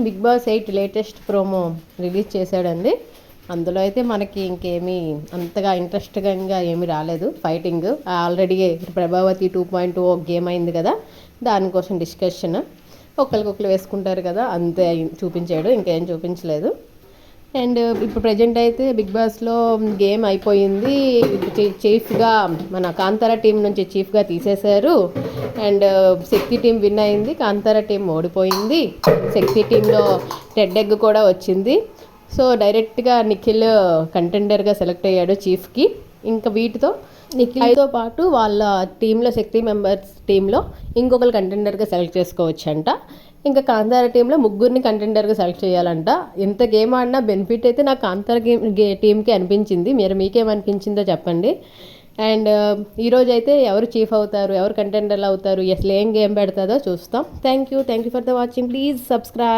Big Boss 8 latest promo release చేశాడండి. అందులో అయితే మనకి ఇంకేమీ అంతగా ఇంట్రెస్టింగ్గా ఏమీ రాలేదు. ఫైటింగ్ ఆల్రెడీ ప్రభావతి 2.0 గేమ్ అయింది కదా, దానికోసం డిస్కషన్ ఒకరికొకరు వేసుకుంటారు కదా, అంతే చూపించాడు, ఇంకేం చూపించలేదు. అండ్ ఇప్పుడు ప్రజెంట్ అయితే బిగ్ బాస్లో గేమ్ అయిపోయింది. చీఫ్గా మన కాంతారా టీం నుంచి చీఫ్గా తీసేశారు. అండ్ శక్తి టీం విన్ అయింది, కాంతారా టీం ఓడిపోయింది. శక్తి టీంలో రెడ్ ఎగ్ కూడా వచ్చింది. సో డైరెక్ట్గా నిఖిల్ కంటెండర్గా సెలెక్ట్ అయ్యాడు చీఫ్కి. ఇంకా వీటితో నిఖిల్తో పాటు వాళ్ళ టీంలో శక్తి మెంబర్స్ టీంలో ఇంకొకరు కంటెండర్గా సెలెక్ట్ చేసుకోవచ్చంట. ఇంకా కాంతారా టీంలో ముగ్గురిని కంటెండర్గా సెలెక్ట్ చేయాలంట. ఎంత గేమ్ ఆడినా బెనిఫిట్ అయితే నాకు కాంతారా టీంకి అనిపించింది. మీకేమనిపించిందో చెప్పండి. అండ్ ఈరోజు అయితే ఎవరు చీఫ్ అవుతారు, ఎవరు కంటెండర్లు అవుతారు, అసలు ఏం గేమ్ పెడతారో చూస్తాం. Thank you for the watching. Please subscribe.